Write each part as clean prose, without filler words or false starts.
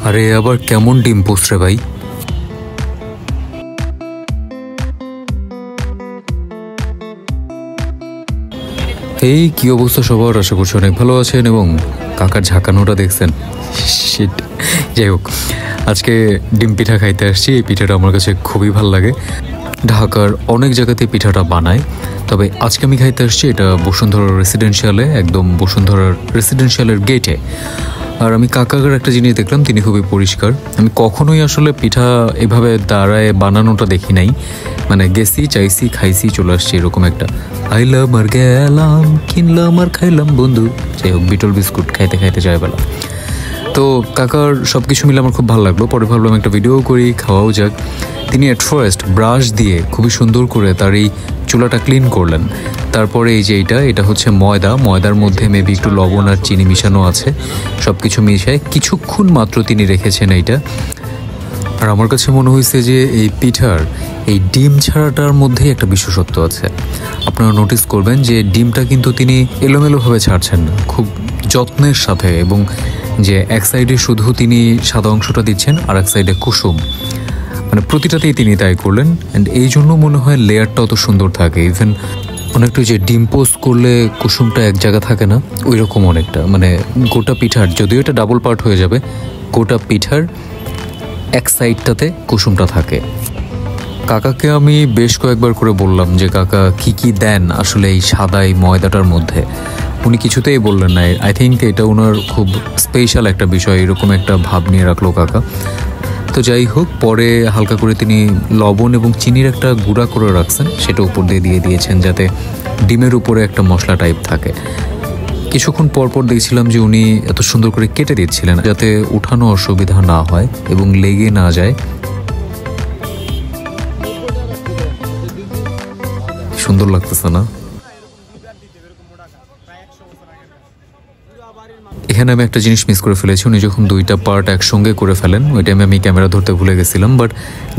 আরে আবার কেমন ডিম পোস্ট রে ভাই। এই কি অবস্থা সবার, আশা করছি অনেক ভালো আছেন এবং কাকার ঝাঁকানোটা দেখছেন। শিট, যাই হোক, আজকে ডিম পিঠা খাইতে আসছি। এই পিঠাটা আমার কাছে খুবই ভালো লাগে। ঢাকার অনেক জায়গাতে পিঠাটা বানায়, তবে আজকে আমি খাইতে আসছি এটা বসুন্ধরা রেসিডেন্সিয়ালে, একদম বসুন্ধরার রেসিডেন্সিয়ালের গেটে। আর আমি কাকার একটা জিনিস দেখলাম, তিনি খুবই পরিষ্কার। আমি কখনোই আসলে পিঠা এভাবে দাঁড়ায় বানানোটা দেখি নাই, মানে গেছি, চাইছি, খাইছি, চলে আসছি, এরকম একটা আইলাম আর গেলাম, কিনলাম আর খাইলাম বন্ধু। যাই হোক, বিটল বিস্কুট খাইতে খাইতে যায় বেলা। তো কাকার সব কিছু মিলে আমার খুব ভালো লাগলো। পরে ভাবলাম একটা ভিডিও করি, খাওয়াও যাক। তিনি অ্যাট ফার্স্ট ব্রাশ দিয়ে খুবই সুন্দর করে তার এই চুলাটা ক্লিন করলেন। তারপরে এই যে এটা হচ্ছে ময়দার মধ্যে মেবি একটু লবণ আর চিনি মিশানো আছে। সব কিছু মিশায় কিছুক্ষণ মাত্র তিনি রেখেছেন এইটা। আর আমার কাছে মনে হয়েছে যে এই পিঠার এই ডিম ছাড়াটার মধ্যে একটা বিশেষত্ব আছে। আপনারা নোটিস করবেন যে ডিমটা কিন্তু তিনি এলোমেলোভাবে ছাড়ছেন না, খুব যত্নের সাথে, এবং যে এক সাইডে শুধু তিনি সাদা অংশটা দিচ্ছেন আর এক সাইডে কুসুম, মানে প্রতিটাতেই তিনি তাই করলেন। অ্যান্ড এই জন্য মনে হয় লেয়ারটা অত সুন্দর থাকে। ইভেন অনেকটা যে ডিম পোস্ট করলে কুসুমটা এক জায়গা থাকে না, ওই রকম অনেকটা, মানে গোটা পিঠার, যদিও এটা ডাবল পার্ট হয়ে যাবে, গোটা পিঠার এক সাইডটাতে কুসুমটা থাকে। কাকাকে আমি বেশ কয়েকবার করে বললাম যে কাকা কি কি দেন আসলে এই সাদা এই ময়দাটার মধ্যে। উনি কিছুতেই বললেন না। আই থিঙ্ক এটা ওনার খুব স্পেশাল একটা বিষয়, এরকম একটা ভাব নিয়ে রাখলো কাকা। তো যাই হোক, পরে হালকা করে তিনি লবণ এবং চিনির একটা গুঁড়া করে রাখছেন, সেটা উপর দিয়ে দিয়েছেন যাতে ডিমের উপরে একটা মশলা টাইপ থাকে। কিছুক্ষণ পরপর দেখছিলাম যে উনি এত সুন্দর করে কেটে দিচ্ছিলেন যাতে উঠানো অসুবিধা না হয় এবং লেগে না যায়। সুন্দর লাগতেছে না? এখানে আমি একটা জিনিস মিস করে ফেলেছি। উনি যখন দুইটা পার্ট একসঙ্গে করে ফেলেন, ওই টাইমে আমি ক্যামেরা ধরতে ভুলে গেছিলাম, বাট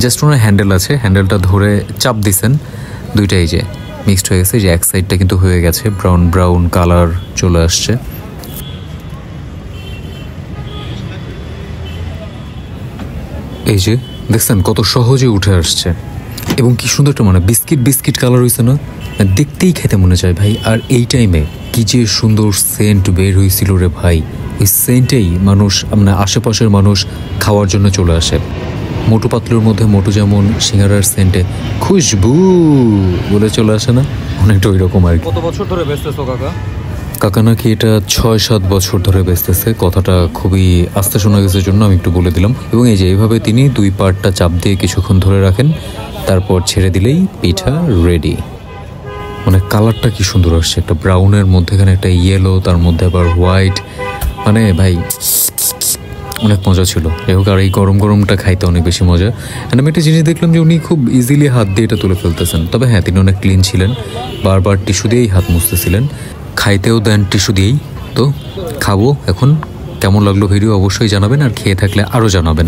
জাস্ট ওনার হ্যান্ডেল আছে, হ্যান্ডেলটা ধরে চাপ দিছেন, দুইটাই যে মিক্সড হয়ে গেছে। যে এক সাইডটা কিন্তু হয়ে গেছে, ব্রাউন কালার চলে আসছে। এই যে দেখছেন কত সহজে উঠে আসছে এবং কি সুন্দর একটা, মানে বিস্কিট কালার হয়েছে না, দেখতেই খেতে মনে চায় ভাই। আর এই টাইমে কি যে সুন্দর সেন্ট বের হয়েছিল রে ভাই, ওই সেন্টেই মানুষ, মানে আশেপাশের মানুষ খাওয়ার জন্য চলে আসে। মোটু পাতলুর মধ্যে মোটু যেমন সিঙ্গারার সেন্টে খুশবু বলে চলে আসে না, অনেকটা ওই রকম আর কি। কত বছর ধরে বেচতেছো কাকা? কাকা নাকি এটা 6-7 বছর ধরে বেচতেছে। কথাটা খুবই আস্তে শোনা গেছে জন্য আমি একটু বলে দিলাম। এবং এই যে এইভাবে তিনি দুই পার্টটা চাপ দিয়ে কিছুক্ষণ ধরে রাখেন, তারপর ছেড়ে দিলেই পিঠা রেডি। মানে কালারটা কি সুন্দর আসছে, একটা ব্রাউনের মধ্যেখানে একটা ইয়েলো, তার মধ্যে আবার হোয়াইট, মানে ভাই অনেক মজা ছিল। যাই হোক, আর এই গরমটা খাইতে অনেক বেশি মজা। অ্যান্ড আমি একটা জিনিস দেখলাম যে উনি খুব ইজিলি হাত দিয়ে এটা তুলে ফেলতেছেন। তবে হ্যাঁ, তিনি অনেক ক্লিন ছিলেন, বারবার টিস্যু দিয়েই হাত মুছতেছিলেন, খাইতেও দেন টিস্যু দিয়েই। তো খাবো এখন। কেমন লাগলো ভিডিও অবশ্যই জানাবেন, আর খেয়ে থাকলে আরও জানাবেন।